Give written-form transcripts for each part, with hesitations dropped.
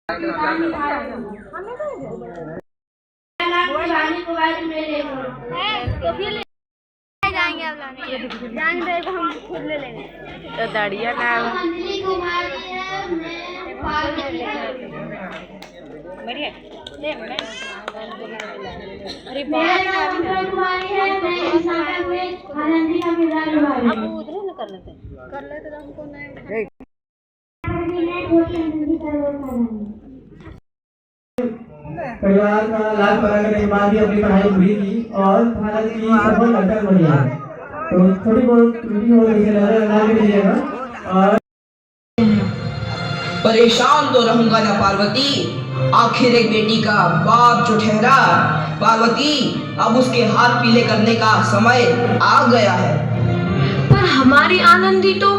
तो फिर जाएंगे अब लाने को हम खुद ले लेंगे तो दड़िया ना बढ़िया ले अरे हम उधर ना कर लेते तो हमको नहीं परिवार का लाल परागण के बाद भी अपनी पढ़ाई पूरी की और भारत की सफल अटक बनी है। तो थोड़ी बहुत त्रुटि हो गई है, लगा के दीजिएगा। और परेशान तो रहूंगा ना पार्वती, आखिर एक बेटी का बाप जो ठहरा। पार्वती अब उसके हाथ पीले करने का समय आ गया है। पर हमारी आनंदी तो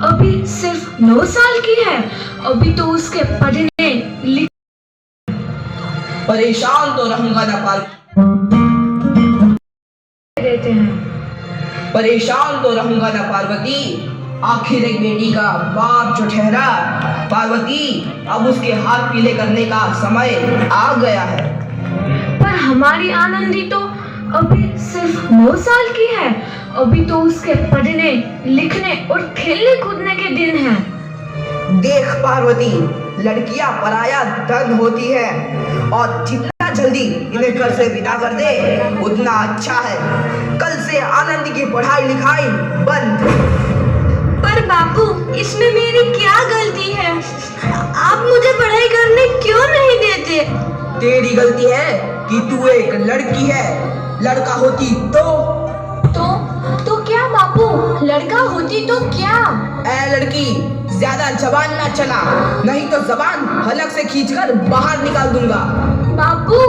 अभी सिर्फ 9 साल की है, अभी तो उसके पढ़ने लिखने परेशान तो रहूंगा ना देते हैं। परेशान तो रहूंगा ना पार्वती, आखिर एक बेटी का बाप जो ठहरा। पार्वती अब उसके हाथ पीले करने का समय आ गया है। पर हमारी आनंदी तो अभी सिर्फ 9 साल की है, अभी तो उसके पढ़ने लिखने और खेलने कूदने के दिन हैं। देख पार्वती, लड़कियां पराया धन होती है और जितना जल्दी इन्हें घर से विदा कर दे उतना अच्छा है। कल से आनंद की पढ़ाई लिखाई बंद। पर बापू, इसमें मेरी क्या गलती है? आप मुझे पढ़ाई करने क्यों नहीं देते? तेरी गलती है कि तू एक लड़की है, लड़का होती तो क्या बापू, लड़का होती तो क्या? ऐ लड़की, ज्यादा जबान ना चला, नहीं तो जबान हलक से खींचकर बाहर निकाल दूंगा। बापू,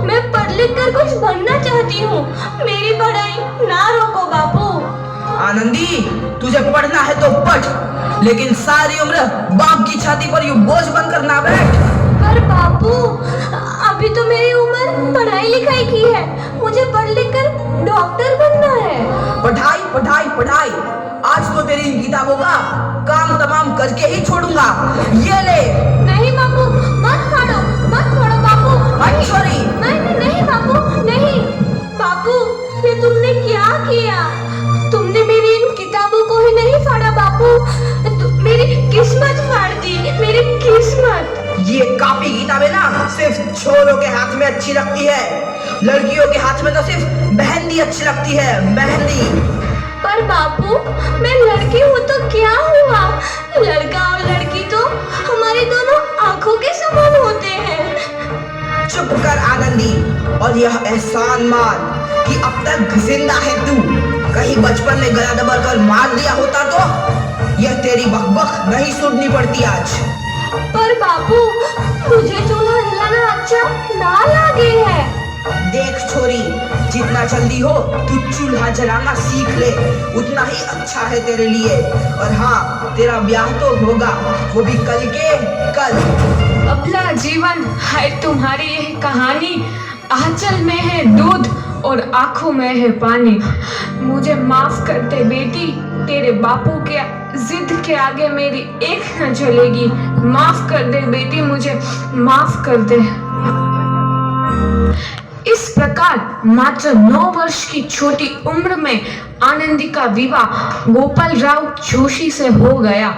मैं पढ़ लिख कर कुछ बनना चाहती हूँ, मेरी पढ़ाई ना रोको बापू। आनंदी, तुझे पढ़ना है तो पढ़, लेकिन सारी उम्र बाप की छाती पर यूं बोझ बनकर ना बैठ। पर बापू, अभी तो मेरी उम्र पढ़ाई लिखाई की है, मुझे पढ़ लिख कर डॉक्टर बनना है। पढ़ाई पढ़ाई पढ़ाई, आज तो तेरी इन किताबों का काम तमाम करके ही छोड़ूंगा। ये ले। नहीं बापू, मत फाड़ो बापू। छोरी। नहीं बापू, नहीं। बापू, ये तुमने क्या किया? तुमने मेरी इन किताबों को ही नहीं फाड़ा बापू, मेरी किस्मत फाड़ दी, मेरी किस्मत। ये कापी किताबें ना सिर्फ छोरों के हाथ में अच्छी लगती है, लड़कियों के हाथ में तो सिर्फ मेहंदी अच्छी लगती है, मेहंदी। पर बापू, मैं लड़की हूँ तो क्या हुआ? लड़का और लड़की तो हमारी दोनों आंखों के समान होते हैं। चुप कर आनंदी, और यह एहसान मान कि अब तक जिंदा है तू। कहीं बचपन में गला दबा कर मार दिया होता तो यह तेरी बकबक नहीं सुननी पड़ती आज। पर बापू, मुझे चूल्हा जलाना अच्छा ना लगे है। देख छोरी, जितना जल्दी हो तू चूल्हा जलाना सीख ले, उतना ही अच्छा है तेरे लिए। और हाँ, तेरा ब्याह तो होगा, वो भी कल के कल। अपना जीवन है तुम्हारी यह कहानी, आंचल में है दूध और आंखों में है पानी। मुझे माफ कर दे बेटी, तेरे बापू के जिद के आगे मेरी एक न चलेगी। माफ कर दे बेटी, मुझे माफ कर दे। इस प्रकार मात्र 9 वर्ष की छोटी उम्र में आनंदी का विवाह गोपाल राव जोशी से हो गया।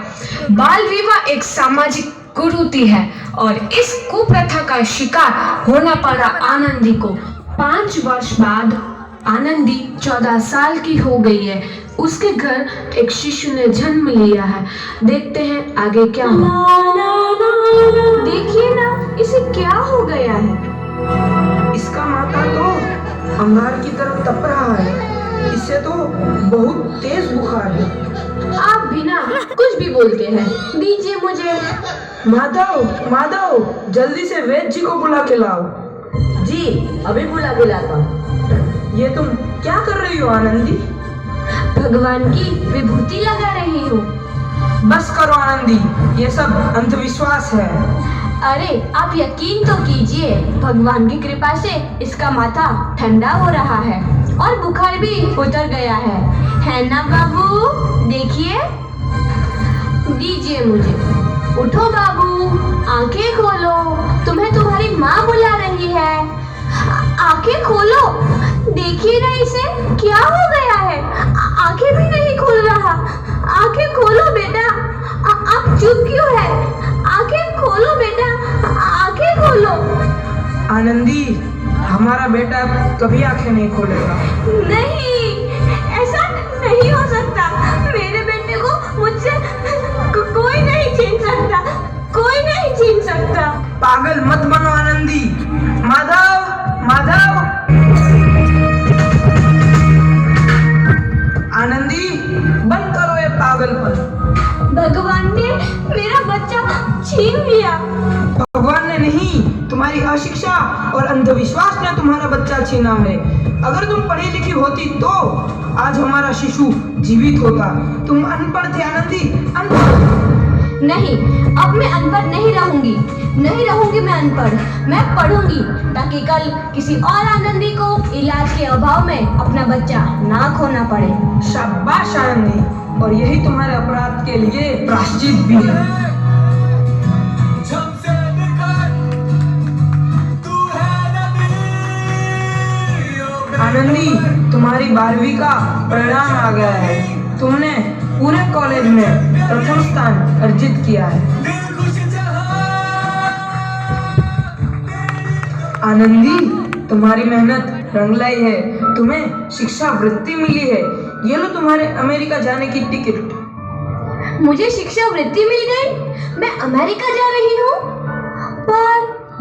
बाल विवाह एक सामाजिक कुरीति है और इस कुप्रथा का शिकार होना पड़ा आनंदी को। 5 वर्ष बाद आनंदी 14 साल की हो गई है। उसके घर एक शिशु ने जन्म लिया है। देखते हैं आगे क्या होगा। देखिए ना, इसे क्या हो गया है? इसका माथा तो अंगार की तरफ तप रहा है, इससे तो बहुत तेज बुखार है। आप बिना कुछ भी बोलते हैं, दीजिए मुझे। माधव, जल्दी से वैद्य जी को बुला के लाओ। जी, अभी बुला के लाता हूँ। ये तुम क्या कर रही हो आनंदी? भगवान की विभूति लगा रही हूँ। बस करो आनंदी, ये सब अंधविश्वास है। अरे आप यकीन तो कीजिए, भगवान की कृपा से इसका माथा ठंडा हो रहा है और बुखार भी उतर गया है ना बाबू? देखिए, दीजिए मुझे। उठो बाबू, आंखें खोलो। आंखें खोलो, देखिए ना इसे क्या हो गया है, आंखें भी नहीं खोल रहा। आंखें खोलो बेटा, आप चुप क्यों है? आंखें खोलो बेटा, आंखें खोलो। आनंदी, हमारा बेटा कभी आंखें नहीं खोलेगा। नहीं, ऐसा नहीं हो सकता। मेरे बेटे को मुझसे कोई नहीं छीन सकता, कोई नहीं छीन सकता। पागल मत बनो आनंदी। माधव, माधव। आनंदी, बंद करो ये पागलपन। भगवान ने मेरा बच्चा छीन लिया। भगवान ने नहीं, तुम्हारी अशिक्षा और अंधविश्वास ने तुम्हारा बच्चा छीना है। अगर तुम पढ़ी लिखी होती तो आज हमारा शिशु जीवित होता। तुम अनपढ़ थे आनंदी, अनपढ़। नहीं, अब मैं अनपढ़ नहीं रहूंगी, नहीं रहूंगी मैं अनपढ़। मैं पढ़ूंगी ताकि कल किसी और आनंदी को इलाज के अभाव में अपना बच्चा ना खोना पड़े। शाबाश आनंदी, और यही तुम्हारे अपराध के लिए प्रायश्चित भी है। आनंदी, तुम्हारी 12वीं का परिणाम आ गया है। तुमने पूरे कॉलेज में प्रथम स्थान अर्जित किया है। आनंदी, तुम्हारी मेहनत रंग लाई है। तुम्हें शिक्षा वृत्ति मिली है। ये लो तुम्हारे अमेरिका जाने की टिकट। मुझे शिक्षा वृत्ति मिल गई, मैं अमेरिका जा रही हूँ। पर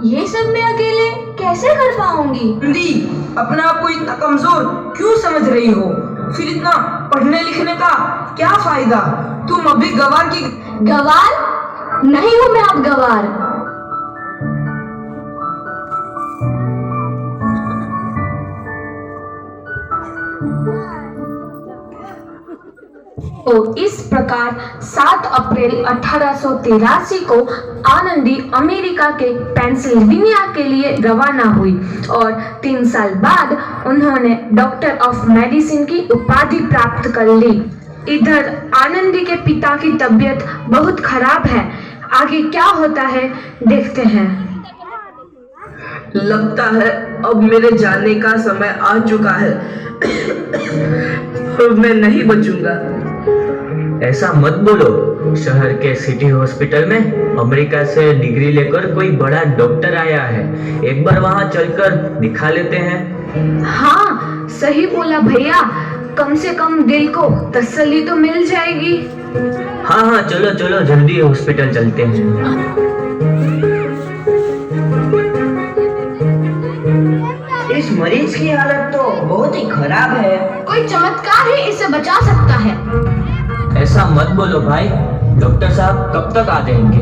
ये सब मैं अकेले कैसे कर पाऊंगी? आनंदी, अपने आप को इतना कमजोर क्यों समझ रही हो? फिर इतना पढ़ने लिखने का क्या फायदा? तुम अभी गवार की। गवार नहीं हूँ मैं अब गवार। तो इस प्रकार 7 अप्रैल 1883 को आनंदी अमेरिका के पेंसिल्वेनिया के लिए रवाना हुई और 3 साल बाद उन्होंने डॉक्टर ऑफ मेडिसिन की उपाधि प्राप्त कर ली। इधर आनंदी के पिता की तबीयत बहुत खराब है। आगे क्या होता है देखते हैं। लगता है अब मेरे जाने का समय आ चुका है। मैं नहीं बचूंगा। ऐसा मत बोलो। शहर के सिटी हॉस्पिटल में अमेरिका से डिग्री लेकर कोई बड़ा डॉक्टर आया है। एक बार वहां चलकर दिखा लेते हैं। हाँ, सही बोला भैया। कम से कम दिल को तसल्ली तो मिल जाएगी। हाँ हाँ, चलो चलो जल्दी हॉस्पिटल चलते हैं। इस मरीज की हालत तो बहुत ही खराब है। कोई चमत्कार ही इसे बचा सकता है। ऐसा मत बोलो भाई। डॉक्टर साहब कब तक आ जाएंगे?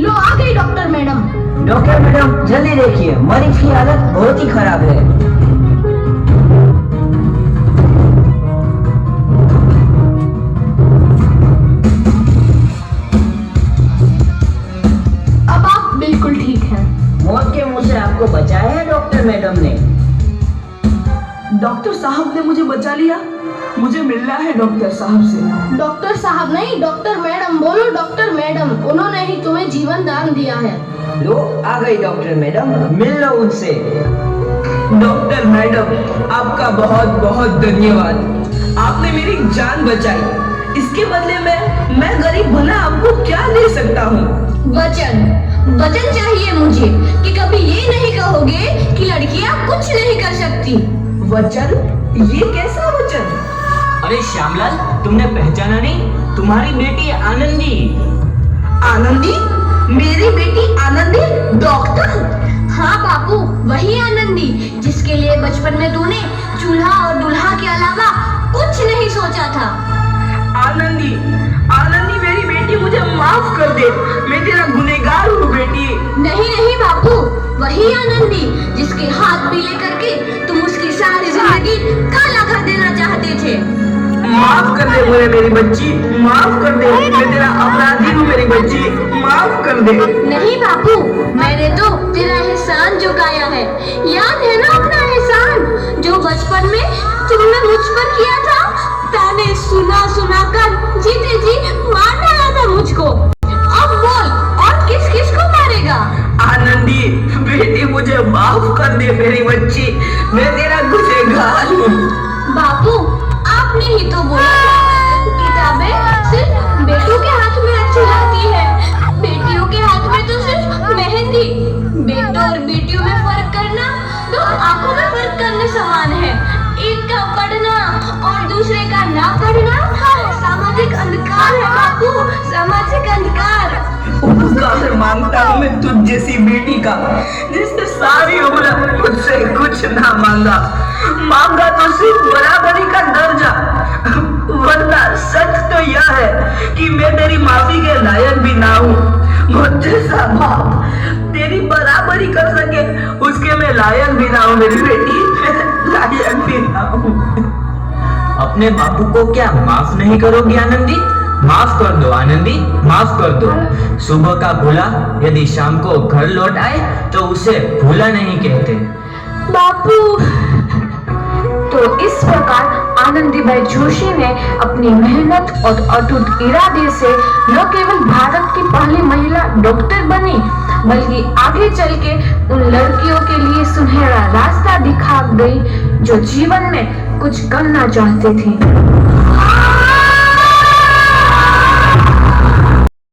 लो आ गई डॉक्टर मैडम। डॉक्टर मैडम जल्दी देखिए, मरीज की हालत बहुत ही खराब है। अब आप बिल्कुल ठीक हैं। मौत के मुंह से आपको बचाया है डॉक्टर मैडम ने। डॉक्टर साहब ने मुझे बचा लिया। मुझे मिलना है डॉक्टर साहब से। डॉक्टर साहब नहीं, डॉक्टर मैडम बोलो। डॉक्टर मैडम, उन्होंने ही तुम्हें जीवन दान दिया है। लो आ गई डॉक्टर मैडम, मिल लो उनसे। डॉक्टर मैडम, आपका बहुत बहुत धन्यवाद। आपने मेरी जान बचाई। इसके बदले में मैं गरीब भला आपको क्या दे सकता हूँ? वचन चाहिए मुझे कि कभी ये नहीं कहोगे कि लड़कियाँ कुछ नहीं कर सकती। वचन? ये कैसा वचन? अरे श्यामलाल, तुमने पहचाना नहीं? तुम्हारी बेटी आनंदी। आनंदी? मेरी बेटी आनंदी डॉक्टर? हाँ बापू, वही आनंदी जिसके लिए बचपन में तूने चूल्हा और दूल्हा के अलावा कुछ नहीं सोचा था। आनंदी, आनंदी मेरी बेटी, मुझे माफ कर दे। मैं तेरा गुनहगार हूँ बेटी। नहीं नहीं बापू, वही आनंदी जिसके हाथ पीले करके तुम उसकी सारी जिंदगी काला कर देना चाहते थे। माफ कर दे मुझे मेरी बच्ची, माफ कर दे। मैं तेरा अपराधी हूँ मेरी बच्ची, माफ कर दे। नहीं बापू, मैंने तो तेरा एहसान चुकाया है। याद है ना अपना एहसान जो बचपन में तुमने मुझ पर किया था? ताने सुना सुना कर जीते जी मार डाला था मुझको। अब बोल, और किस किस को मारेगा? आनंदी बेटी, मुझे माफ कर कर दे मेरी बच्ची, मैं तेरा गुनहगार हूँ। बापू, आपने ही तो बोला था किताबें सिर्फ बेटों के हाथ में अच्छी लगती है, बेटियों के हाथ में तो सिर्फ मेहंदी। बेटों और बेटियों में फर्क करना तो आंखों में फर्क करने समान है। एक का पढ़ना और दूसरे का ना पढ़ना सामाजिक अंधकार है बापू, सामाजिक अंधकार। उपकार मांगता हूँ मैं तुझ जैसी बेटी का, जिसने सारी उम्र मुझसे कुछ ना मांगा तो सिर्फ बराबरी का दर्जा। वरना सच तो यह है कि मैं तेरी माफी के लायक भी ना हूँ। मुझ जैसा बाप तेरी बराबरी कर सके उसके मैं लायक भी ना हूँ मेरी बेटी, लायक भी ना हूँ। अपने बापू को क्या माफ नहीं करोगी आनंदी? माफ कर दो आनंदी, माफ कर दो। सुबह का भूला यदि शाम को घर लौट आए तो उसे भूला नहीं कहते। बापू। तो इस प्रकार आनंदीबाई जोशी ने अपनी मेहनत और अटूट इरादे से न केवल भारत की पहली महिला डॉक्टर बनी, बल्कि आगे चल के उन लड़कियों के लिए सुनहरा रास्ता दिखा गई जो जीवन में कुछ करना चाहती थी।